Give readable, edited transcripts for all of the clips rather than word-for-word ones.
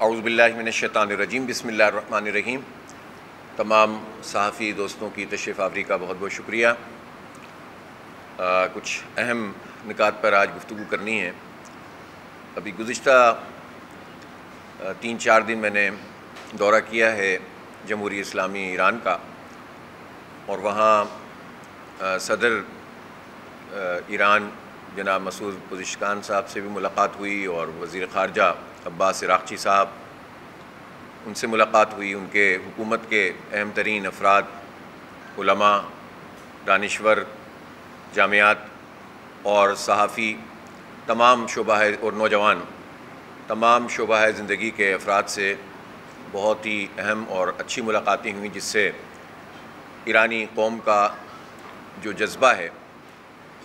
اعوذ باللہ من الشیطان الرجیم، بسم اللہ الرحمن الرحیم۔ تمام صحافی دوستوں کی تشریف آوری کا بہت بہت شکریہ۔ کچھ اہم نکات پر آج گفتگو کرنی ہے۔ ابھی گزشتہ 3-4 دن میں نے دورہ کیا ہے جمہوریہ اسلامی ایران کا، اور وہاں صدر ایران جناب مسعود پزشکان صاحب سے بھی ملاقات ہوئی، اور وزیر خارجہ عباس عراقچی صاحب، ان سے ملاقات ہوئی۔ ان کے حکومت کے اہم ترین افراد، علماء، دانشور، جامعات اور صحافی، تمام شعبہ اور نوجوان، تمام شعبہ زندگی کے افراد سے بہت ہی اہم اور اچھی ملاقاتیں ہوئیں، جس سے ایرانی قوم کا جو جذبہ ہے،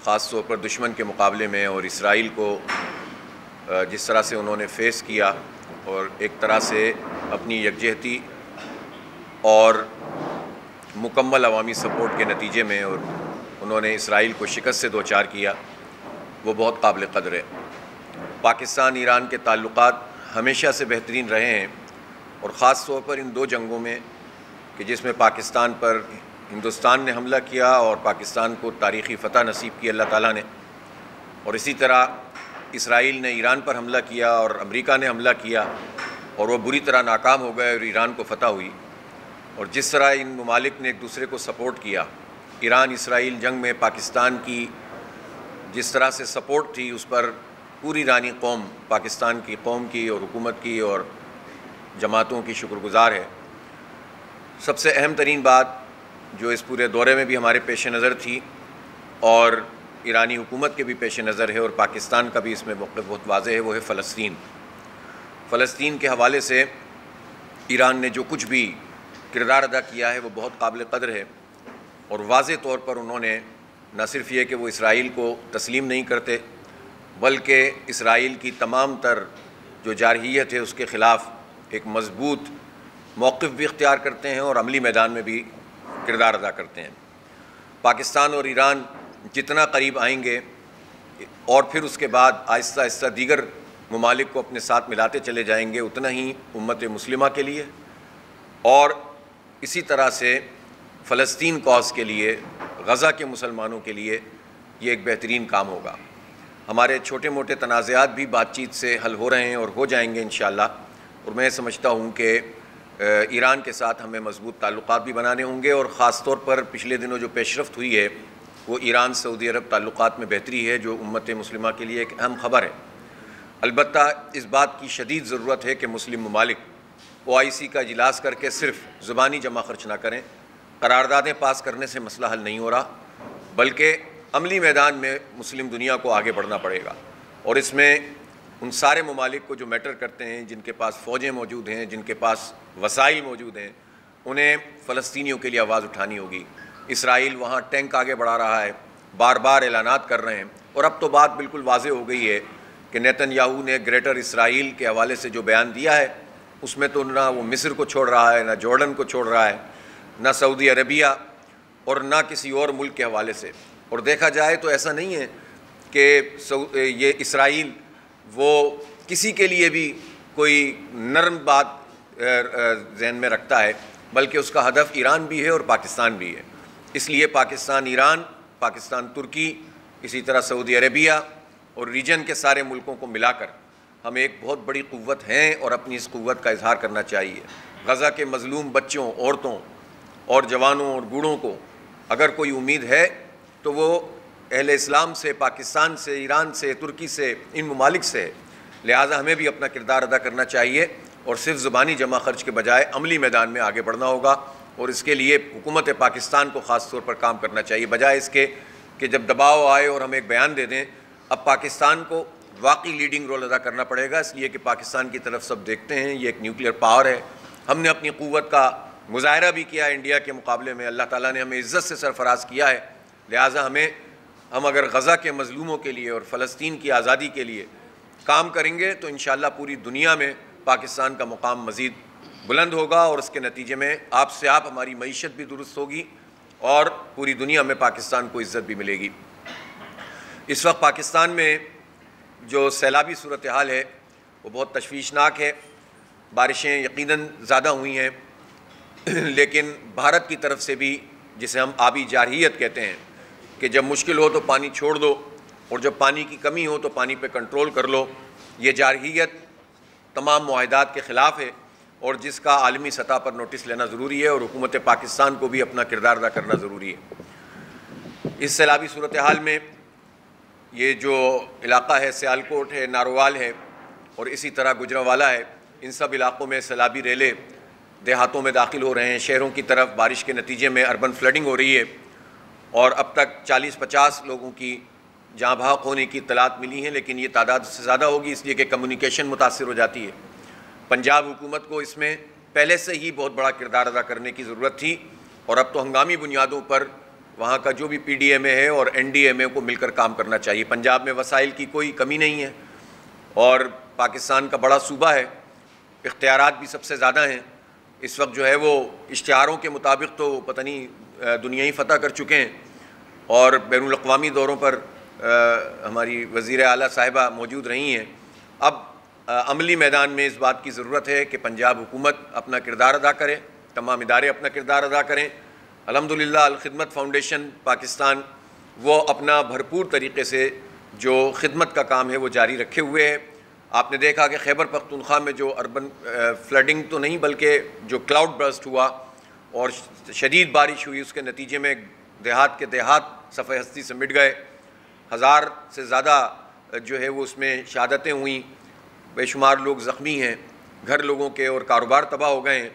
خاص طور پر دشمن کے مقابلے میں، اور اسرائیل کو جس طرح سے انہوں نے فیس کیا، اور ایک طرح سے اپنی یکجہتی اور مکمل عوامی سپورٹ کے نتیجے میں اور انہوں نے اسرائیل کو شکست سے دوچار کیا، وہ بہت قابل قدر ہے۔ پاکستان ایران کے تعلقات ہمیشہ سے بہترین رہے ہیں، اور خاص طور پر ان 2 جنگوں میں، کہ جس میں پاکستان پر ہندوستان نے حملہ کیا اور پاکستان کو تاریخی فتح نصیب کی اللہ تعالیٰ نے، اور اسی طرح اسرائیل نے ایران پر حملہ کیا اور امریکہ نے حملہ کیا، اور وہ بری طرح ناکام ہو گئے اور ایران کو فتح ہوئی۔ اور جس طرح ان ممالک نے ایک دوسرے کو سپورٹ کیا، ایران اسرائیل جنگ میں پاکستان کی جس طرح سے سپورٹ تھی، اس پر پوری ایرانی قوم، پاکستان کی قوم کی اور حکومت کی اور جماعتوں کی شکر گزار ہے۔ سب سے اہم ترین بات جو اس پورے دورے میں بھی ہمارے پیش نظر تھی، اور ایرانی حکومت کے بھی پیش نظر ہے، اور پاکستان کا بھی اس میں موقف بہت واضح ہے، وہ ہے فلسطین۔ فلسطین کے حوالے سے ایران نے جو کچھ بھی کردار ادا کیا ہے، وہ بہت قابل قدر ہے، اور واضح طور پر انہوں نے نہ صرف یہ کہ وہ اسرائیل کو تسلیم نہیں کرتے، بلکہ اسرائیل کی تمام تر جو جارحیت ہے اس کے خلاف ایک مضبوط موقف بھی اختیار کرتے ہیں، اور عملی میدان میں بھی کردار ادا کرتے ہیں۔ پاکستان اور ایران جتنا قریب آئیں گے، اور پھر اس کے بعد آہستہ آہستہ دیگر ممالک کو اپنے ساتھ ملاتے چلے جائیں گے، اتنا ہی امت مسلمہ کے لیے اور اسی طرح سے فلسطین کاز کے لیے، غزہ کے مسلمانوں کے لیے یہ ایک بہترین کام ہوگا۔ ہمارے چھوٹے موٹے تنازعات بھی بات چیت سے حل ہو رہے ہیں اور ہو جائیں گے انشاءاللہ، اور میں سمجھتا ہوں کہ ایران کے ساتھ ہمیں مضبوط تعلقات بھی بنانے ہوں گے، اور خاص طور پر پچھلے دنوں جو پیش رفت ہوئی ہے وہ ایران سعودی عرب تعلقات میں بہتری ہے، جو امت مسلمہ کے لیے ایک اہم خبر ہے۔ البتہ اس بات کی شدید ضرورت ہے کہ مسلم ممالک OIC کا اجلاس کر کے صرف زبانی جمع خرچ نہ کریں۔ قراردادیں پاس کرنے سے مسئلہ حل نہیں ہو رہا، بلکہ عملی میدان میں مسلم دنیا کو آگے بڑھنا پڑے گا، اور اس میں ان سارے ممالک کو جو میٹر کرتے ہیں، جن کے پاس فوجیں موجود ہیں، جن کے پاس وسائل موجود ہیں، انہیں فلسطینیوں کے لیے آواز اٹھانی ہوگی۔ اسرائیل وہاں ٹینک آگے بڑھا رہا ہے، بار بار اعلانات کر رہے ہیں، اور اب تو بات بالکل واضح ہو گئی ہے کہ نیتن یاہو نے گریٹر اسرائیل کے حوالے سے جو بیان دیا ہے، اس میں تو نہ وہ مصر کو چھوڑ رہا ہے، نہ جارڈن کو چھوڑ رہا ہے، نہ سعودی عربیہ، اور نہ کسی اور ملک کے حوالے سے۔ اور دیکھا جائے تو ایسا نہیں ہے کہ یہ اسرائیل وہ کسی کے لیے بھی کوئی نرم بات ذہن میں رکھتا ہے، بلکہ اس کا ہدف ایران بھی ہے اور پاکستان بھی ہے۔ اس لیے پاکستان ایران، پاکستان ترکی، اسی طرح سعودی عربیہ اور ریجن کے سارے ملکوں کو ملا کر ہم ایک بہت بڑی قوت ہیں، اور اپنی اس قوت کا اظہار کرنا چاہیے۔ غزہ کے مظلوم بچوں، عورتوں اور جوانوں اور بوڑھوں کو اگر کوئی امید ہے تو وہ اہل اسلام سے، پاکستان سے، ایران سے، ترکی سے، ان ممالک سے۔ لہٰذا ہمیں بھی اپنا کردار ادا کرنا چاہیے، اور صرف زبانی جمع خرچ کے بجائے عملی میدان میں آگے بڑھنا ہوگا، اور اس کے لیے حکومت پاکستان کو خاص طور پر کام کرنا چاہیے، بجائے اس کے کہ جب دباؤ آئے اور ہم ایک بیان دے دیں۔ اب پاکستان کو واقعی لیڈنگ رول ادا کرنا پڑے گا، اس لیے کہ پاکستان کی طرف سب دیکھتے ہیں، یہ ایک نیوکلیئر پاور ہے۔ ہم نے اپنی قوت کا مظاہرہ بھی کیا ہے انڈیا کے مقابلے میں، اللہ تعالیٰ نے ہمیں عزت سے سرفراز کیا ہے، لہٰذا ہم اگر غزہ کے مظلوموں کے لیے اور فلسطین کی آزادی کے لیے کام کریں گے تو انشاءاللہ پوری دنیا میں پاکستان کا مقام مزید بلند ہوگا، اور اس کے نتیجے میں آپ سے ہماری معیشت بھی درست ہوگی، اور پوری دنیا میں پاکستان کو عزت بھی ملے گی۔ اس وقت پاکستان میں جو سیلابی صورتحال ہے وہ بہت تشویشناک ہے۔ بارشیں یقیناً زیادہ ہوئی ہیں، لیکن بھارت کی طرف سے بھی جسے ہم آبی جارحیت کہتے ہیں کہ جب مشکل ہو تو پانی چھوڑ دو اور جب پانی کی کمی ہو تو پانی پہ کنٹرول کر لو، یہ جارحیت تمام معاہدات کے خلاف ہے اور جس کا عالمی سطح پر نوٹس لینا ضروری ہے اور حکومت پاکستان کو بھی اپنا کردار ادا کرنا ضروری ہے۔ اس سیلابی صورتحال میں یہ جو علاقہ ہے سیالکوٹ ہے، ناروال ہے اور اسی طرح گجرانوالہ ہے، ان سب علاقوں میں سیلابی ریلیں دیہاتوں میں داخل ہو رہے ہیں، شہروں کی طرف بارش کے نتیجے میں اربن فلڈنگ ہو رہی ہے اور اب تک 40-50 لوگوں کی جاں بحق ہونے کی اطلاعات ملی ہیں، لیکن یہ تعداد سے زیادہ ہوگی اس لیے کہ کمیونیکیشن متاثر ہو جاتی ہے۔ پنجاب حکومت کو اس میں پہلے سے ہی بہت بڑا کردار ادا کرنے کی ضرورت تھی اور اب تو ہنگامی بنیادوں پر وہاں کا جو بھی پی ڈی ایم اے ہے اور این ڈی ایم اے کو مل کر کام کرنا چاہیے۔ پنجاب میں وسائل کی کوئی کمی نہیں ہے اور پاکستان کا بڑا صوبہ ہے، اختیارات بھی سب سے زیادہ ہیں۔ اس وقت جو ہے وہ اشتہاروں کے مطابق تو پتہ نہیں دنیا ہی فتح کر چکے ہیں اور بین الاقوامی دوروں پر ہماری وزیر اعلیٰ صاحبہ موجود رہی ہیں۔ اب عملی میدان میں اس بات کی ضرورت ہے کہ پنجاب حکومت اپنا کردار ادا کرے، تمام ادارے اپنا کردار ادا کریں۔ الحمدللہ الخدمت فاؤنڈیشن پاکستان وہ اپنا بھرپور طریقے سے جو خدمت کا کام ہے وہ جاری رکھے ہوئے ہے۔ آپ نے دیکھا کہ خیبر پختونخوا میں جو اربن فلڈنگ تو نہیں بلکہ جو کلاؤڈ برسٹ ہوا اور شدید بارش ہوئی، اس کے نتیجے میں دیہات کے دیہات صفحہ ہستی سے مٹ گئے، 1000 سے زیادہ جو ہے وہ اس میں شہادتیں ہوئیں، بے شمار لوگ زخمی ہیں، گھر لوگوں کے اور کاروبار تباہ ہو گئے ہیں۔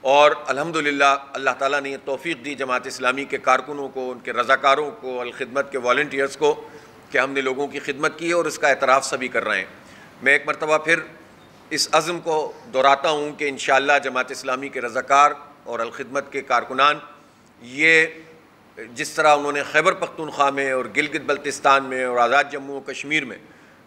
اور الحمدللہ اللہ تعالیٰ نے یہ توفیق دی جماعت اسلامی کے کارکنوں کو، ان کے رضاکاروں کو، الخدمت کے والنٹیئرز کو کہ ہم نے لوگوں کی خدمت کی ہے اور اس کا اعتراف سبھی کر رہے ہیں۔ میں ایک مرتبہ پھر اس عزم کو دہراتا ہوں کہ انشاءاللہ جماعت اسلامی کے رضاکار اور الخدمت کے کارکنان یہ جس طرح انہوں نے خیبر پختونخوا میں اور گلگت بلتستان میں اور آزاد جموں و کشمیر میں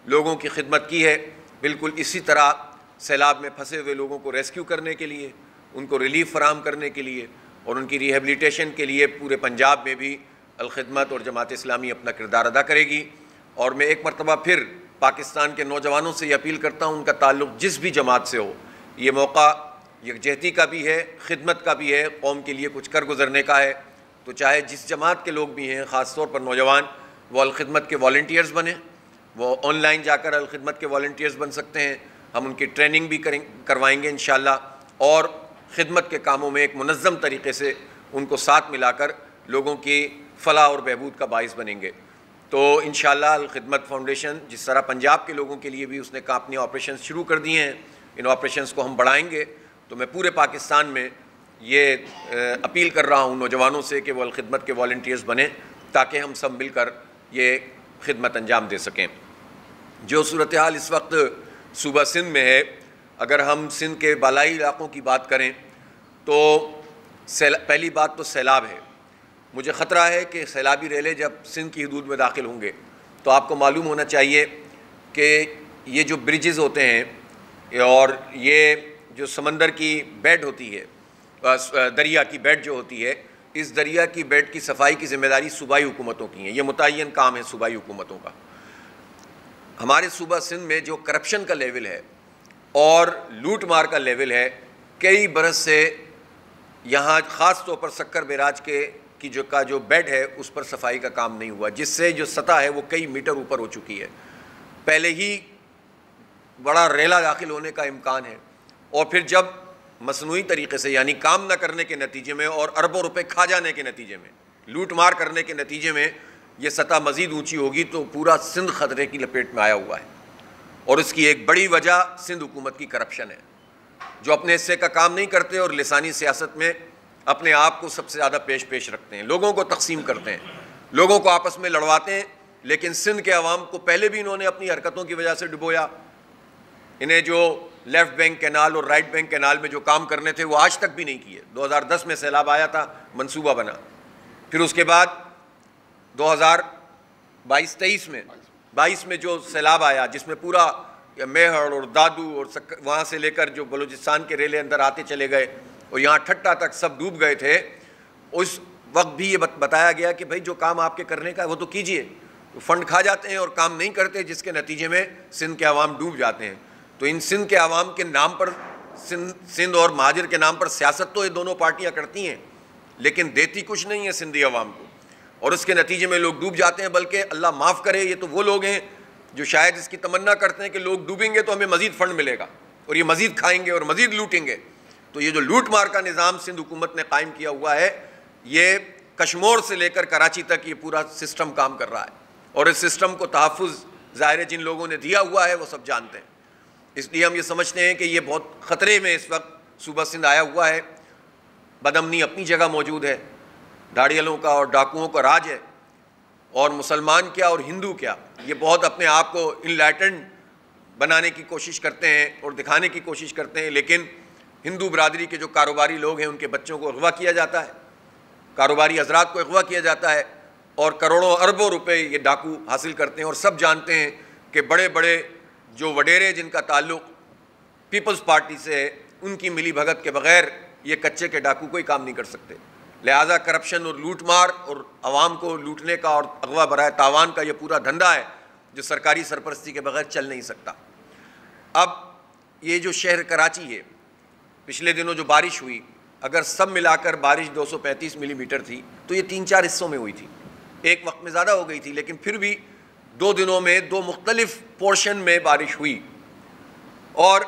لوگوں کی خدمت کی ہے، بالکل اسی طرح سیلاب میں پھنسے ہوئے لوگوں کو ریسکیو کرنے کے لیے، ان کو ریلیف فراہم کرنے کے لیے اور ان کی ریہیبلیٹیشن کے لیے پورے پنجاب میں بھی الخدمت اور جماعت اسلامی اپنا کردار ادا کرے گی۔ اور میں ایک مرتبہ پھر پاکستان کے نوجوانوں سے یہ اپیل کرتا ہوں، ان کا تعلق جس بھی جماعت سے ہو، یہ موقع یکجہتی کا بھی ہے، خدمت کا بھی ہے، قوم کے لیے کچھ کر گزرنے کا ہے، تو چاہے جس جماعت کے لوگ بھی ہیں، خاص طور پر نوجوان، وہ الخدمت کے والنٹیئرز بنیں، وہ آن لائن جا کر الخدمت کے والنٹیئرز بن سکتے ہیں، ہم ان کی ٹریننگ بھی کروائیں گے انشاءاللہ اور خدمت کے کاموں میں ایک منظم طریقے سے ان کو ساتھ ملا کر لوگوں کی فلاح اور بہبود کا باعث بنیں گے۔ تو انشاءاللہ الخدمت فاؤنڈیشن جس طرح پنجاب کے لوگوں کے لیے بھی اس نے اپنی آپریشنز شروع کر دیے ہیں، ان آپریشنز کو ہم بڑھائیں گے۔ تو میں پورے پاکستان میں یہ اپیل کر رہا ہوں نوجوانوں سے کہ وہ الخدمت کے والنٹیئرز بنیں تاکہ ہم سب مل کر یہ خدمت انجام دے سکیں۔ جو صورتحال اس وقت صوبہ سندھ میں ہے، اگر ہم سندھ کے بالائی علاقوں کی بات کریں تو پہلی بات تو سیلاب ہے۔ مجھے خطرہ ہے کہ سیلابی ریلیں جب سندھ کی حدود میں داخل ہوں گے تو آپ کو معلوم ہونا چاہیے کہ یہ جو برجز ہوتے ہیں اور یہ جو سمندر کی بیڈ ہوتی ہے، دریا کی بیڈ جو ہوتی ہے، اس دریا کی بیڈ کی صفائی کی ذمہ داری صوبائی حکومتوں کی ہیں، یہ متعین کام ہے صوبائی حکومتوں کا۔ ہمارے صوبہ سندھ میں جو کرپشن کا لیول ہے اور لوٹ مار کا لیول ہے، کئی برس سے یہاں خاص طور پر سکر بیراج کی جو بیڈ ہے اس پر صفائی کا کام نہیں ہوا، جس سے جو سطح ہے وہ کئی میٹر اوپر ہو چکی ہے۔ پہلے ہی بڑا ریلا داخل ہونے کا امکان ہے اور پھر جب مصنوعی طریقے سے یعنی کام نہ کرنے کے نتیجے میں اور اربوں روپے کھا جانے کے نتیجے میں، لوٹ مار کرنے کے نتیجے میں یہ سطح مزید اونچی ہوگی تو پورا سندھ خطرے کی لپیٹ میں آیا ہوا ہے۔ اور اس کی ایک بڑی وجہ سندھ حکومت کی کرپشن ہے، جو اپنے حصے کا کام نہیں کرتے اور لسانی سیاست میں اپنے آپ کو سب سے زیادہ پیش رکھتے ہیں، لوگوں کو تقسیم کرتے ہیں، لوگوں کو آپس میں لڑواتے ہیں۔ لیکن سندھ کے عوام کو پہلے بھی انہوں نے اپنی حرکتوں کی وجہ سے ڈبویا۔ انہیں جو لیفٹ بینک کینال اور رائٹ بینک کینال میں جو کام کرنے تھے وہ آج تک بھی نہیں کیے۔ 2010 میں سیلاب آیا تھا، منصوبہ بنا، پھر اس کے بعد 2022 میں جو سیلاب آیا جس میں پورا میہر اور دادو اور وہاں سے لے کر جو بلوچستان کے ریلے اندر آتے چلے گئے اور یہاں ٹھٹا تک سب ڈوب گئے تھے، اس وقت بھی یہ بتایا گیا کہ بھائی جو کام آپ کے کرنے کا ہے وہ تو کیجئے۔ فنڈ کھا جاتے ہیں اور کام نہیں کرتے، جس کے نتیجے میں سندھ کے عوام ڈوب جاتے ہیں۔ تو ان سندھ کے عوام کے نام پر سندھ اور مہاجر کے نام پر سیاست تو یہ دونوں پارٹیاں کرتی ہیں، لیکن دیتی کچھ نہیں ہے سندھی عوام کو، اور اس کے نتیجے میں لوگ ڈوب جاتے ہیں۔ بلکہ اللہ معاف کرے، یہ تو وہ لوگ ہیں جو شاید اس کی تمنا کرتے ہیں کہ لوگ ڈوبیں گے تو ہمیں مزید فنڈ ملے گا اور یہ مزید کھائیں گے اور مزید لوٹیں گے۔ تو یہ جو لوٹ مار کا نظام سندھ حکومت نے قائم کیا ہوا ہے، یہ کشمور سے لے کر کراچی تک یہ پورا سسٹم کام کر رہا ہے، اور اس سسٹم کو تحفظ ظاہر ہے جن لوگوں نے دیا ہوا ہے وہ سب جانتے ہیں۔ اس لیے ہم یہ سمجھتے ہیں کہ یہ بہت خطرے میں اس وقت صوبہ سندھ آیا ہوا ہے۔ بد امنی اپنی جگہ موجود ہے، دھاڑیالوں کا اور ڈاکوؤں کا راج ہے، اور مسلمان کیا اور ہندو کیا، یہ بہت اپنے آپ کو انلائٹنڈ بنانے کی کوشش کرتے ہیں اور دکھانے کی کوشش کرتے ہیں، لیکن ہندو برادری کے جو کاروباری لوگ ہیں ان کے بچوں کو اغوا کیا جاتا ہے، کاروباری حضرات کو اغوا کیا جاتا ہے، اور کروڑوں اربوں روپے یہ ڈاکو حاصل کرتے ہیں۔ اور سب جانتے ہیں کہ بڑے بڑے جو وڈیرے جن کا تعلق پیپلز پارٹی سے ہے، ان کی ملی بھگت کے بغیر یہ کچے کے ڈاکو کوئی کام نہیں کر سکتے۔ لہٰذا کرپشن اور لوٹ مار اور عوام کو لوٹنے کا اور اغوا برائے تاوان کا یہ پورا دھندا ہے جو سرکاری سرپرستی کے بغیر چل نہیں سکتا۔ اب یہ جو شہر کراچی ہے، پچھلے دنوں جو بارش ہوئی، اگر سب ملا کر بارش 235 ملی میٹر تھی تو یہ 3-4 حصوں میں ہوئی تھی، ایک وقت میں زیادہ ہو گئی تھی، لیکن پھر بھی 2 دنوں میں 2 مختلف پورشن میں بارش ہوئی، اور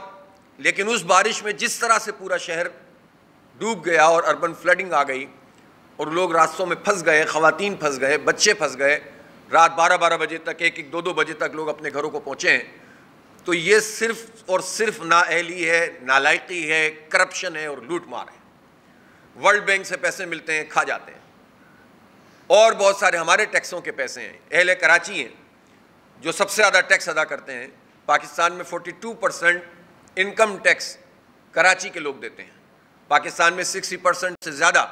لیکن اس بارش میں جس طرح سے پورا شہر ڈوب گیا اور اربن فلڈنگ آ گئی اور لوگ راستوں میں پھنس گئے، خواتین پھنس گئے، بچے پھنس گئے، رات 12 بجے تک، 1-2 بجے تک لوگ اپنے گھروں کو پہنچے ہیں، تو یہ صرف اور صرف نااہلی ہے، نالائقی ہے، کرپشن ہے اور لوٹ مار ہے۔ ورلڈ بینک سے پیسے ملتے ہیں، کھا جاتے ہیں، اور بہت سارے ہمارے ٹیکسوں کے پیسے ہیں۔ اہل کراچی ہیں جو سب سے زیادہ ٹیکس ادا کرتے ہیں، پاکستان میں 42% انکم ٹیکس کراچی کے لوگ دیتے ہیں، پاکستان میں 60% سے زیادہ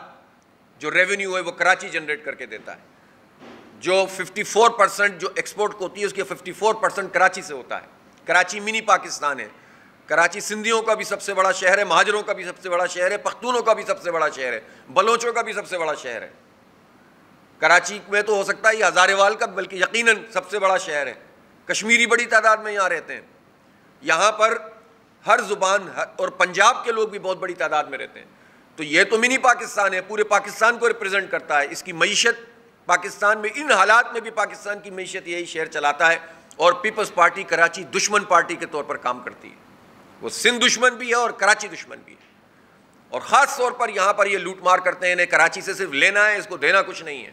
جو ریونیو ہے وہ کراچی جنریٹ کر کے دیتا ہے، جو 54% جو ایکسپورٹ ہوتی ہے اس کی 54% کراچی سے ہوتا ہے۔ کراچی منی پاکستان ہے، کراچی سندھیوں کا بھی سب سے بڑا شہر ہے، مہاجروں کا بھی سب سے بڑا شہر ہے، پختونوں کا بھی سب سے بڑا شہر ہے، بلوچوں کا بھی سب سے بڑا شہر ہے۔ کراچی میں تو ہو سکتا ہے یہ ہزارے وال کا بلکہ یقیناً سب سے بڑا شہر ہے، کشمیری بڑی تعداد میں یہاں رہتے ہیں، یہاں پر ہر زبان اور پنجاب کے لوگ بھی بہت بڑی تعداد میں رہتے ہیں۔ تو یہ تو منی پاکستان ہے، پورے پاکستان کو ریپرزینٹ کرتا ہے۔ اس کی معیشت پاکستان میں ان حالات میں بھی پاکستان کی معیشت یہی شہر چلاتا ہے، اور پیپلز پارٹی کراچی دشمن پارٹی کے طور پر کام کرتی ہے، وہ سندھ دشمن بھی ہے اور کراچی دشمن بھی ہے، اور خاص طور پر یہاں پر یہ لوٹ مار کرتے ہیں۔ انہیں کراچی سے صرف لینا ہے، اس کو دینا کچھ نہیں ہے،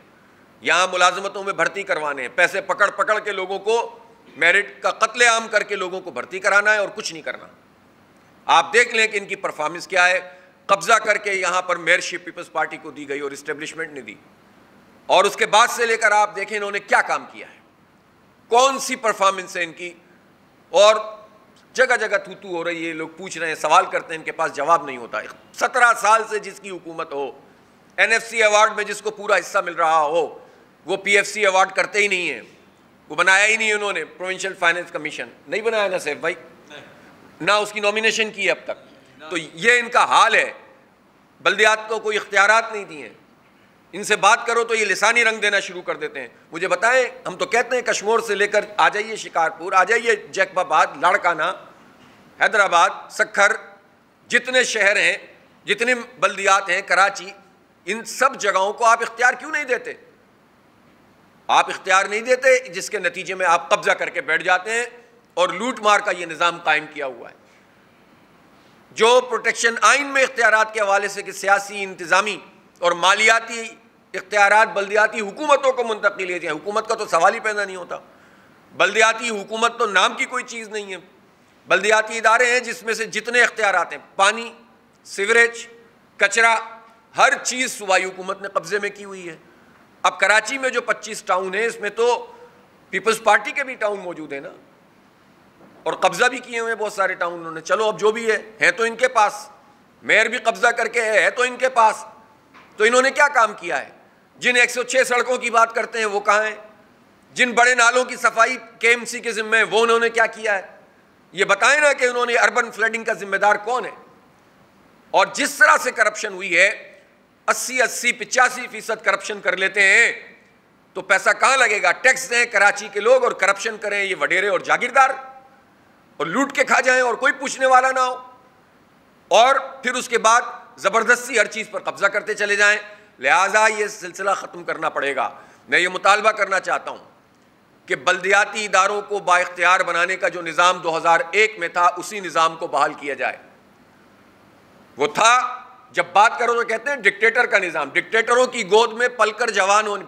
یہاں ملازمتوں میں بھرتی کروانے ہیں، پیسے پکڑ پکڑ کے لوگوں کو میرٹ کا قتل عام کر کے لوگوں کو بھرتی کرانا ہے اور کچھ نہیں کرنا۔ آپ دیکھ لیں کہ ان کی پرفارمنس کیا ہے، قبضہ کر کے یہاں پر میئرشپ پیپلز پارٹی کو دی گئی اور اسٹیبلشمنٹ نے دی، اور اس کے بعد سے لے کر آپ دیکھیں انہوں نے کیا کام کیا ہے، کون سی پرفارمنس ہے ان کی، اور جگہ جگہ تھو تھو ہو رہی ہے، لوگ پوچھ رہے ہیں، سوال کرتے ہیں، ان کے پاس جواب نہیں ہوتا۔ 17 سال سے جس کی حکومت ہو، NFC ایوارڈ میں جس کو پورا حصہ مل رہا ہو، وہ PFC ایوارڈ کرتے ہی نہیں ہیں، وہ بنایا ہی نہیں انہوں نے، پروونشل فائنینس کمیشن نہیں بنایا نا سیف بھائی، نہ اس کی نومینیشن کی ہے اب تک۔ تو یہ ان کا حال ہے، بلدیات کو کوئی اختیارات نہیں دیے ہیں، ان سے بات کرو تو یہ لسانی رنگ دینا شروع کر دیتے ہیں۔ مجھے بتائیں، ہم تو کہتے ہیں کشمور سے لے کر آ جائیے شکارپور، آ جائیے جیکب آباد، لاڑکانہ، حیدرآباد، سکھر، جتنے شہر ہیں، جتنے بلدیات ہیں، کراچی، ان سب جگہوں کو آپ اختیار کیوں نہیں دیتے؟ آپ اختیار نہیں دیتے، جس کے نتیجے میں آپ قبضہ کر کے بیٹھ جاتے ہیں اور لوٹ مار کا یہ نظام قائم کیا ہوا ہے۔ جو پروٹیکشن آئین میں اختیارات کے حوالے سے کہ سیاسی، انتظامی اور مالیاتی اختیارات بلدیاتی حکومتوں کو منتقل کیے جائیں، حکومت کا تو سوال ہی پیدا نہیں ہوتا۔ بلدیاتی حکومت تو نام کی کوئی چیز نہیں ہے، بلدیاتی ادارے ہیں جس میں سے جتنے اختیارات ہیں، پانی، سیوریج، کچرا، ہر چیز صوبائی حکومت نے قبضے میں کی ہوئی ہے۔ اب کراچی میں جو 25 ٹاؤن ہیں، اس میں تو پیپلز پارٹی کے بھی ٹاؤن موجود ہیں نا، اور قبضہ بھی کیے ہوئے ہیں بہت سارے ٹاؤن انہوں نے۔ چلو اب جو بھی ہے تو ان کے پاس، میئر بھی قبضہ کر کے ہے تو ان کے پاس، تو انہوں نے کیا کام کیا ہے؟ جن 106 سڑکوں کی بات کرتے ہیں وہ کہاں ہیں؟ جن بڑے نالوں کی صفائی KMC کے ذمہ ہے وہ انہوں نے کیا کیا ہے؟ یہ بتائیں نا کہ انہوں نے اربن فلڈنگ کا ذمہ دار کون ہے؟ اور جس طرح سے کرپشن ہوئی ہے، 80-85% کرپشن کر لیتے ہیں تو پیسہ کہاں لگے گا؟ ٹیکس دیں کراچی کے لوگ اور کرپشن کریں یہ وڈیرے اور جاگیردار، اور لوٹ کے کھا جائیں اور کوئی پوچھنے والا نہ ہو۔ اور پھر اس کے بعد زبردستی ہر چیز پر قبضہ کرتے چلے جائیں. لہٰذا یہ سلسلہ ختم کرنا پڑے گا. میں یہ مطالبہ کرنا چاہتا ہوں کہ بلدیاتی اداروں کو با اختیار بنانے کا جو نظام 2001 میں تھا اسی نظام کو بحال کیا جائے. وہ تھا جب بات کرو تو کہتے ہیں ڈکٹیٹر کا نظام. ڈکٹیٹروں کی گود میں پل کر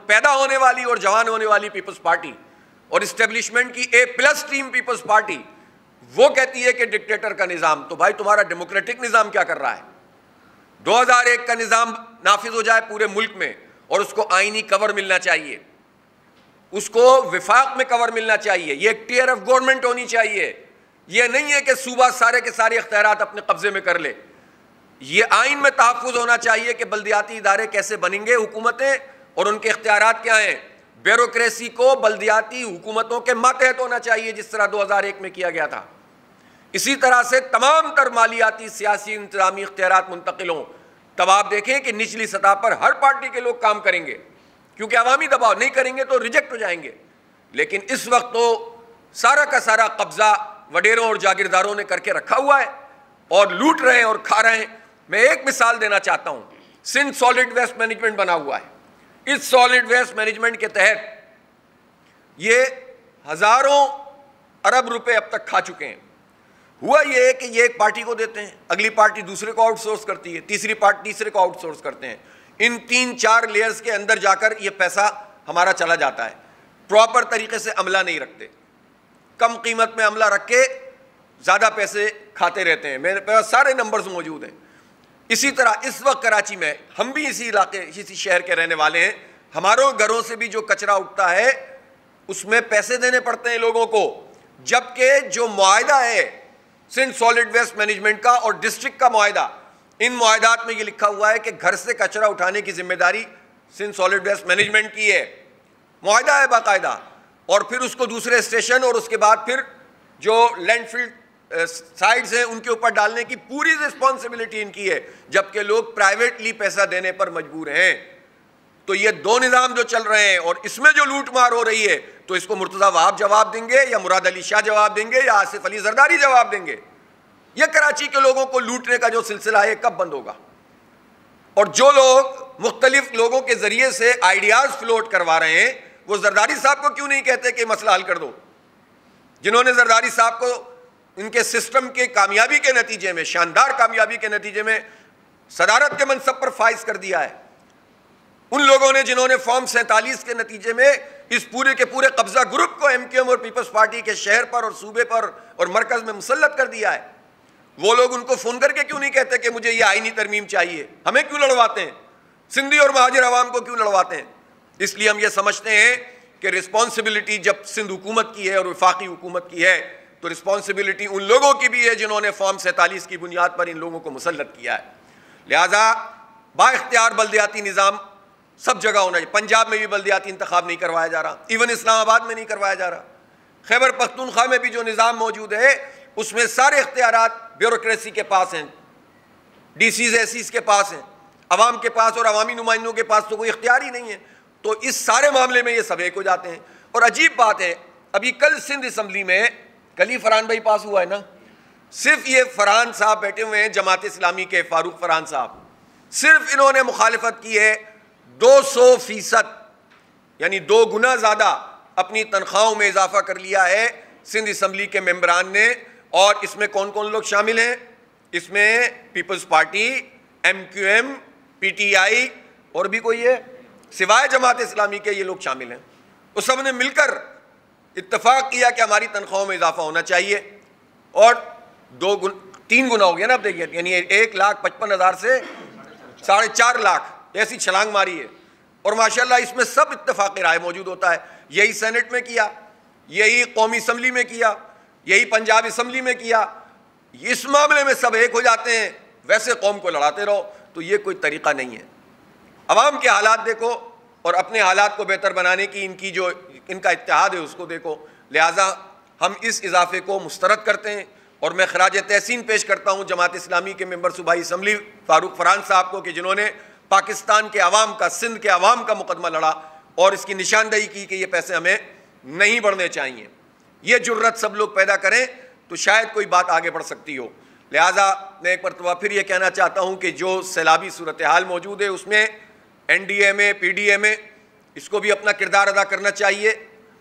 پیدا ہونے والی اور جوان ہونے والی پیپلز پارٹی اور اسٹیبلشمنٹ کی A+ ٹیم پیپلز پارٹی وہ کہتی ہے کہ ڈکٹیٹر کا نظام. تو بھائی تمہارا ڈیموکریٹک نظام کیا کر رہا ہے؟ 2001 کا نظام نافذ ہو جائے پورے ملک میں اور اس کو آئینی کور ملنا چاہیے, اس کو وفاق میں کور ملنا چاہیے. یہ ایک ٹیئر آف گورنمنٹ ہونی چاہیے. یہ نہیں ہے کہ صوبہ سارے کے سارے اختیارات اپنے قبضے میں کر لے. یہ آئین میں تحفظ ہونا چاہیے کہ بلدیاتی ادارے کیسے بنیں گے, حکومتیں اور ان کے اختیارات کیا ہیں. بیوروکریسی کو بلدیاتی حکومتوں کے ماتحت ہونا چاہیے جس طرح 2001 میں کیا گیا تھا. اسی طرح سے تمام تر مالیاتی سیاسی انتظامی اختیارات منتقل ہوں. تب آپ دیکھیں کہ نچلی سطح پر ہر پارٹی کے لوگ کام کریں گے کیونکہ عوامی دباؤ نہیں کریں گے تو ریجیکٹ ہو جائیں گے. لیکن اس وقت تو سارا کا سارا قبضہ وڈیروں اور جاگیرداروں نے کر کے رکھا ہوا ہے اور لوٹ رہے ہیں اور کھا رہے ہیں. میں ایک مثال دینا چاہتا ہوں. سندھ سالڈ ویسٹ مینجمنٹ بنا ہوا ہے. اس سالڈ ویسٹ مینجمنٹ کے تحت یہ ہزاروں ارب روپے اب تک کھا چکے ہیں. ہوا یہ ہے کہ یہ ایک پارٹی کو دیتے ہیں, اگلی پارٹی دوسرے کو آؤٹ سورس کرتی ہے, تیسری پارٹی تیسرے کو آؤٹ سورس کرتے ہیں. ان 3-4 لیئرز کے اندر جا کر یہ پیسہ ہمارا چلا جاتا ہے. پراپر طریقے سے عملہ نہیں رکھتے, کم قیمت میں عملہ رکھ کے زیادہ پیسے کھاتے رہتے ہیں. میرے پاس سارے نمبرز موجود ہیں. اسی طرح اس وقت کراچی میں, ہم بھی اسی علاقے اسی شہر کے رہنے والے ہیں, ہماروں گھروں سے بھی جو کچرا اٹھتا ہے اس میں پیسے دینے پڑتے ہیں لوگوں کو, جبکہ جو معاہدہ ہے سندھ سالڈ ویسٹ مینجمنٹ کا اور ڈسٹرکٹ کا معاہدہ, ان معاہدات میں یہ لکھا ہوا ہے کہ گھر سے کچرا اٹھانے کی ذمہ داری سندھ سالڈ ویسٹ مینجمنٹ کی ہے. معاہدہ ہے باقاعدہ. اور پھر اس کو دوسرے اسٹیشن اور اس کے بعد پھر جو لینڈ فل سائٹس ہیں ان کے اوپر ڈالنے کی پوری رسپانسبلٹی ان کی ہے, جبکہ لوگ پرائیویٹلی پیسہ دینے پر مجبور ہیں. تو یہ دو نظام جو چل رہے ہیں اور اس میں جو لوٹ مار ہو رہی ہے تو اس کو مرتضیٰ وہاب جواب دیں گے یا مراد علی شاہ جواب دیں گے یا آصف علی زرداری جواب دیں گے. یہ کراچی کے لوگوں کو لوٹنے کا جو سلسلہ ہے کب بند ہوگا؟ اور جو لوگ مختلف لوگوں کے ذریعے سے آئیڈیاز فلوٹ کروا رہے ہیں وہ زرداری صاحب کو کیوں نہیں کہتے کہ مسئلہ حل کر دو؟ جنہوں نے زرداری صاحب کو ان کے سسٹم کے کامیابی کے نتیجے میں, شاندار کامیابی کے نتیجے میں صدارت کے منصب پر فائز کر دیا ہے, ان لوگوں نے جنہوں نے فارم 47 کے نتیجے میں اس پورے کے پورے قبضہ گروپ کو MQM اور پیپلز پارٹی کے شہر پر اور صوبے پر اور مرکز میں مسلط کر دیا ہے, وہ لوگ ان کو فون کر کے کیوں نہیں کہتے کہ مجھے یہ آئینی ترمیم چاہیے؟ ہمیں کیوں لڑواتے ہیں؟ سندھی اور مہاجر عوام کو کیوں لڑواتے ہیں؟ اس لیے ہم یہ سمجھتے ہیں کہ رسپانسبلٹی جب سندھ حکومت کی ہے اور وفاقی حکومت کی ہے تو رسپانسبلٹی ان لوگوں کی بھی ہے جنہوں نے فارم 47 کی بنیاد پر ان لوگوں کو مسلط کیا ہے. لہذا با اختیار بلدیاتی نظام سب جگہ ہونا چاہیے. پنجاب میں بھی بلدیاتی انتخاب نہیں کروایا جا رہا, ایون اسلام آباد میں نہیں کروایا جا رہا. خیبر پختونخوا میں بھی جو نظام موجود ہے اس میں سارے اختیارات بیوروکریسی کے پاس ہیں, DCs ایسیز کے پاس ہیں, عوام کے پاس اور عوامی نمائندوں کے پاس تو کوئی اختیار ہی نہیں ہے. تو اس سارے معاملے میں یہ سب ایک ہو جاتے ہیں. اور عجیب بات ہے, ابھی کل سندھ اسمبلی میں کل ہی فرحان بھائی پاس ہوا ہے نا, صرف یہ فرحان صاحب بیٹھے ہوئے ہیں جماعت اسلامی کے, فاروق فرحان صاحب, صرف انہوں نے مخالفت کی ہے 200%, یعنی 2 گنا زیادہ اپنی تنخواہوں میں اضافہ کر لیا ہے سندھ اسمبلی کے ممبران نے. اور اس میں کون کون لوگ شامل ہیں؟ اس میں پیپلز پارٹی, MQM, PTI اور بھی کوئی ہے سوائے جماعت اسلامی کے, یہ لوگ شامل ہیں. وہ سب نے مل کر اتفاق کیا کہ ہماری تنخواہوں میں اضافہ ہونا چاہیے. اور 3 گنا ہو گیا نا اب دیکھیے, یعنی 1,55,000 سے 4.5 لاکھ ایسی چھلانگ ماری ہے. اور ماشاءاللہ اس میں سب اتفاق رائے موجود ہوتا ہے. یہی سینٹ میں کیا, یہی قومی اسمبلی میں کیا, یہی پنجاب اسمبلی میں کیا. اس معاملے میں سب ایک ہو جاتے ہیں, ویسے قوم کو لڑاتے رہو. تو یہ کوئی طریقہ نہیں ہے. عوام کے حالات دیکھو اور اپنے حالات کو بہتر بنانے کی ان کا اتحاد ہے اس کو دیکھو. لہٰذا ہم اس اضافے کو مسترد کرتے ہیں اور میں خراج تحسین پیش کرتا ہوں جماعت اسلامی کے ممبر صوبائی اسمبلی فاروق فرحان صاحب کو کہ جنہوں نے پاکستان کے عوام کا, سندھ کے عوام کا مقدمہ لڑا اور اس کی نشاندہی کی کہ یہ پیسے ہمیں نہیں بڑھنے چاہیے. یہ جرت سب لوگ پیدا کریں تو شاید کوئی بات آگے بڑھ سکتی ہو. لہٰذا میں ایک مرتبہ پھر یہ کہنا چاہتا ہوں کہ جو سیلابی صورتحال موجود ہے اس میں این ڈی اے میں پی ڈی اے میں اس کو بھی اپنا کردار ادا کرنا چاہیے.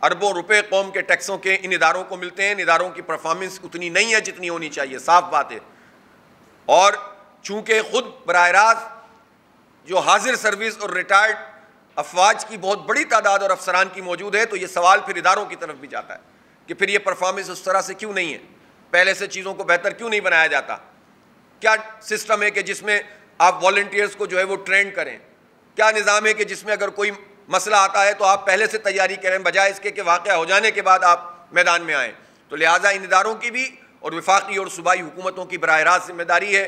اربوں روپے قوم کے ٹیکسوں کے ان اداروں کو ملتے ہیں, ان اداروں کی پرفارمنس اتنی نہیں ہے جتنی ہونی چاہیے, صاف بات ہے. اور چونکہ خود براہ راست جو حاضر سروس اور ریٹائرڈ افواج کی بہت بڑی تعداد اور افسران کی موجود ہے, تو یہ سوال پھر اداروں کی طرف بھی جاتا ہے کہ پھر یہ پرفارمنس اس طرح سے کیوں نہیں ہے, پہلے سے چیزوں کو بہتر کیوں نہیں بنایا جاتا. کیا سسٹم ہے کہ جس میں آپ والنٹیئرز کو جو ہے وہ ٹرین کریں, کیا نظام ہے کہ جس میں اگر کوئی مسئلہ آتا ہے تو آپ پہلے سے تیاری کریں بجائے اس کے کہ واقعہ ہو جانے کے بعد آپ میدان میں آئیں. تو لہٰذا ان اداروں کی بھی اور وفاقی اور صوبائی حکومتوں کی براہ راست ذمہ داری ہے.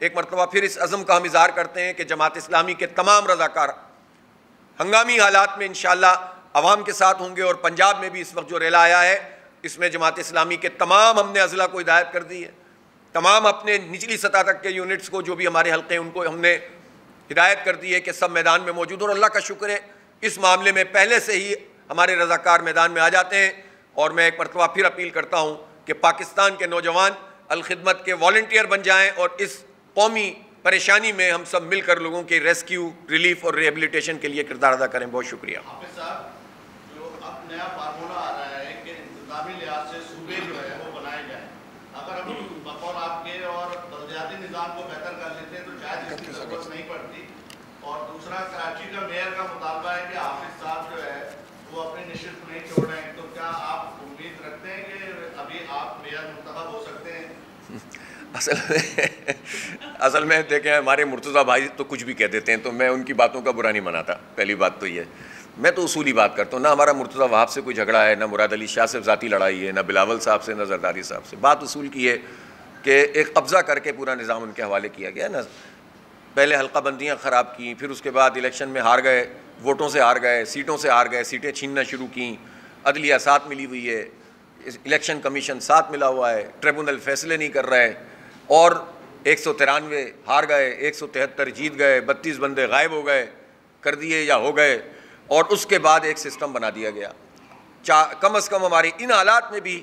ایک مرتبہ پھر اس عزم کا ہم اظہار کرتے ہیں کہ جماعت اسلامی کے تمام رضاکار ہنگامی حالات میں انشاءاللہ عوام کے ساتھ ہوں گے, اور پنجاب میں بھی اس وقت جو ریلا آیا ہے اس میں جماعت اسلامی کے تمام ہم نے اضلاع کو ہدایت کر دی ہے, تمام اپنے نچلی سطح تک کے یونٹس کو جو بھی ہمارے حلقے ہیں ان کو ہم نے ہدایت کر دی ہے کہ سب میدان میں موجود, اور اللہ کا شکر ہے اس معاملے میں پہلے سے ہی ہمارے رضاکار میدان میں آ جاتے ہیں. اور میں ایک مرتبہ پھر اپیل کرتا ہوں کہ پاکستان کے نوجوان الخدمت کے والنٹیئر بن جائیں اور اس قومی پریشانی میں ہم سب مل کر لوگوں کے ریسکیو, ریلیف اور ریہیبلیٹیشن کے لیے کردار ادا کریں. بہت شکریہ. حافظ صاحب, جو اب نیا فارمولہ آ رہا ہے کہ انتظامی لحاظ سے صوبے جو ہے وہ بنائے جائیں, اگر ہم بقول آپ کے اور بلدیاتی نظام کو بہتر کر لیتے ہیں تو شاید اس کی ضرورت نہیں پڑتی. اور دوسرا, کراچی کا میئر کا مطالبہ ہے کہ حافظ صاحب جو ہے وہ اپنی نشست نہیں چھوڑ رہے ہیں, تو کیا آپ امید رکھتے ہیں کہ ابھی آپ میئر منتخب ہو سکتے ہیں؟ اصل میں دیکھیں ہمارے مرتضیٰ بھائی تو کچھ بھی کہہ دیتے ہیں, تو میں ان کی باتوں کا برا نہیں مناتا. پہلی بات تو یہ, میں تو اصولی بات کرتا ہوں. نہ ہمارا مرتضیٰ وہاب سے کوئی جھگڑا ہے, نہ مراد علی شاہ سے ذاتی لڑائی ہے, نہ بلاول صاحب سے, نہ زرداری صاحب سے. بات اصول کی ہے کہ ایک قبضہ کر کے پورا نظام ان کے حوالے کیا گیا نا. پہلے حلقہ بندیاں خراب کیں, پھر اس کے بعد الیکشن میں ہار گئے, ووٹوں سے ہار گئے, سیٹوں سے ہار گئے, سیٹیں چھیننا شروع کیں, عدلیہ ساتھ ملی ہوئی ہے, الیکشن کمیشن ساتھ ملا ہوا ہے, ٹریبونل فیصلے نہیں کر رہے, اور 193 ہار گئے, 173 جیت گئے, 32 بندے غائب ہو گئے, کر دیے یا ہو گئے, اور اس کے بعد ایک سسٹم بنا دیا گیا. کم از کم ہماری ان حالات میں بھی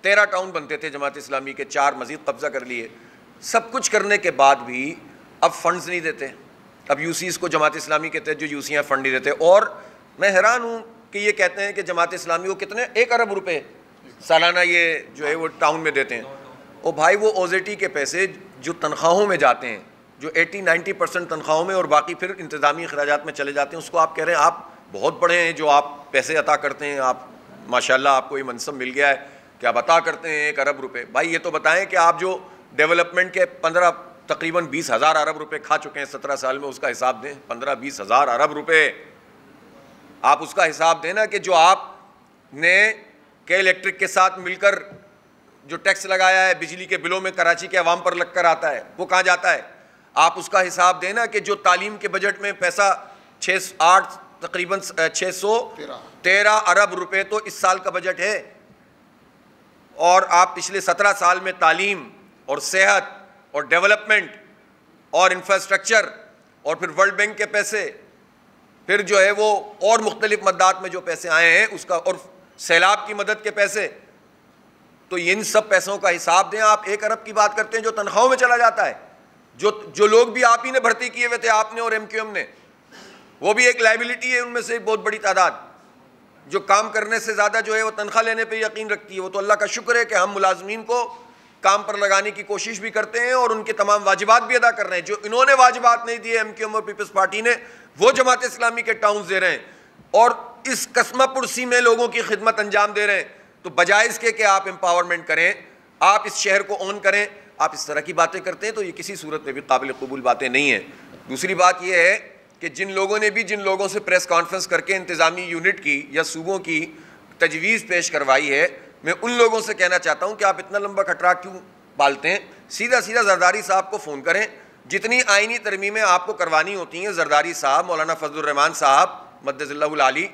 13 ٹاؤن بنتے تھے جماعت اسلامی کے, 4 مزید قبضہ کر لیے. سب کچھ کرنے کے بعد بھی اب فنڈز نہیں دیتے. اب یو سیز کو جماعت اسلامی کے تحت جو یو سیاں فنڈ نہیں دیتے, اور میں حیران ہوں کہ یہ کہتے ہیں کہ جماعت اسلامی کو کتنے 1 ارب روپے سالانہ یہ جو ہے وہ ٹاؤن میں دیتے ہیں. او بھائی, وہ اوزیٹی کے پیسے جو تنخواہوں میں جاتے ہیں, جو 80-90% تنخواہوں میں اور باقی پھر انتظامی اخراجات میں چلے جاتے ہیں, اس کو آپ کہہ رہے ہیں آپ بہت بڑے ہیں جو آپ پیسے عطا کرتے ہیں, آپ ماشاءاللہ آپ کو یہ منصب مل گیا ہے کہ آپ عطا کرتے ہیں 1 ارب روپے. بھائی یہ تو بتائیں کہ آپ جو ڈیولپمنٹ کے تقریباً 20,000 ارب روپے کھا چکے ہیں 17 سال میں, اس کا حساب دیں. 15-20 ہزار ارب روپے آپ اس کا حساب دیں نا, کہ جو آپ نے کے الیکٹرک کے ساتھ مل کر جو ٹیکس لگایا ہے بجلی کے بلوں میں کراچی کے عوام پر لگ کر آتا ہے, وہ کہاں جاتا ہے. آپ اس کا حساب دینا کہ جو تعلیم کے بجٹ میں پیسہ تقریباً 613 ارب روپے تو اس سال کا بجٹ ہے, اور آپ پچھلے 17 سال میں تعلیم اور صحت اور ڈیولپمنٹ اور انفراسٹرکچر اور پھر ورلڈ بینک کے پیسے, پھر جو ہے وہ اور مختلف مدات میں جو پیسے آئے ہیں اس کا, اور سیلاب کی مدد کے پیسے, تو ان سب پیسوں کا حساب دیں. آپ 1 ارب کی بات کرتے ہیں جو تنخواہوں میں چلا جاتا ہے, جو لوگ بھی آپ ہی نے بھرتی کیے ہوئے تھے, آپ نے اور ایم کیو ایم نے, وہ بھی ایک لائبلٹی ہے ان میں سے ایک بہت بڑی تعداد جو کام کرنے سے زیادہ جو ہے وہ تنخواہ لینے پہ یقین رکھتی ہے. وہ تو اللہ کا شکر ہے کہ ہم ملازمین کو کام پر لگانے کی کوشش بھی کرتے ہیں اور ان کے تمام واجبات بھی ادا کر رہے ہیں. جو انہوں نے واجبات نہیں دیے ایم کیو ایم اور پیپلز پارٹی نے, وہ جماعت اسلامی کے ٹاؤنز دے رہے ہیں, اور اس قسمہ پرسی میں لوگوں کی خدمت انجام دے رہے ہیں. تو بجائے اس کے کہ آپ امپاورمنٹ کریں, آپ اس شہر کو اون کریں, آپ اس طرح کی باتیں کرتے ہیں, تو یہ کسی صورت میں بھی قابل قبول باتیں نہیں ہیں. دوسری بات یہ ہے کہ جن لوگوں سے پریس کانفرنس کر کے انتظامی یونٹ کی یا صوبوں کی تجویز پیش کروائی ہے, میں ان لوگوں سے کہنا چاہتا ہوں کہ آپ اتنا لمبا کھٹرا کیوں پالتے ہیں. سیدھا زرداری صاحب کو فون کریں, جتنی آئینی ترمیمیں آپ کو کروانی ہوتی ہیں, زرداری صاحب, مولانا فضل الرحمان صاحب مدظ اللہ العالی,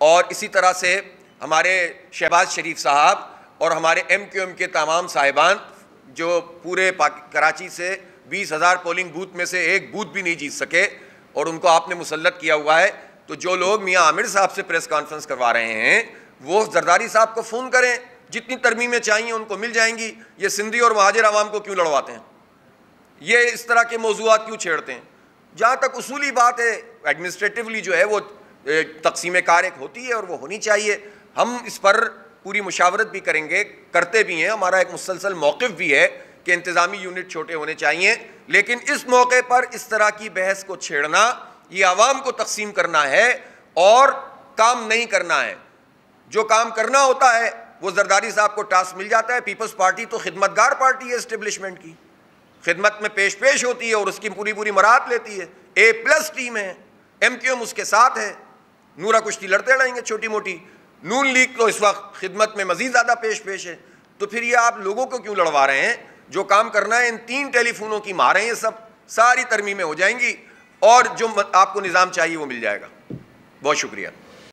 اور اسی طرح سے ہمارے شہباز شریف صاحب اور ہمارے ایم کیو ایم کے تمام صاحبان جو پورے کراچی سے 20,000 پولنگ بوتھ میں سے ایک بوتھ بھی نہیں جیت سکے, اور ان کو آپ نے مسلط کیا ہوا ہے. تو جو لوگ میاں عامر صاحب سے پریس کانفرنس کروا رہے ہیں وہ زرداری صاحب کو فون کریں, جتنی ترمیمیں چاہیے ان کو مل جائیں گی. یہ سندھی اور مہاجر عوام کو کیوں لڑواتے ہیں؟ یہ اس طرح کے موضوعات کیوں چھیڑتے ہیں؟ جہاں تک اصولی بات ہے ایڈمنسٹریٹولی جو ہے وہ تقسیم کار ایک ہوتی ہے اور وہ ہونی چاہیے. ہم اس پر پوری مشاورت بھی کریں گے, کرتے بھی ہیں. ہمارا ایک مسلسل موقف بھی ہے کہ انتظامی یونٹ چھوٹے ہونے چاہیے, لیکن اس موقع پر اس طرح کی بحث کو چھیڑنا یہ عوام کو تقسیم کرنا ہے اور کام نہیں کرنا ہے. جو کام کرنا ہوتا ہے وہ زرداری صاحب کو ٹاسک مل جاتا ہے. پیپلز پارٹی تو خدمتگار پارٹی ہے اسٹیبلشمنٹ کی, خدمت میں پیش ہوتی ہے اور اس کی پوری مراحت لیتی ہے. A+ ٹیم ہے, MQM اس کے ساتھ ہے, نورا کشتی لڑتے رہیں گے چھوٹی موٹی. نون لیگ تو اس وقت خدمت میں مزید زیادہ پیش ہے. تو پھر یہ آپ لوگوں کو کیوں لڑوا رہے ہیں؟ جو کام کرنا ہے ان 3 ٹیلی فونوں کی ماریں, یہ ساری ترمیمیں ہو جائیں گی اور جو آپ کو نظام چاہیے وہ مل جائے گا. بہت شکریہ.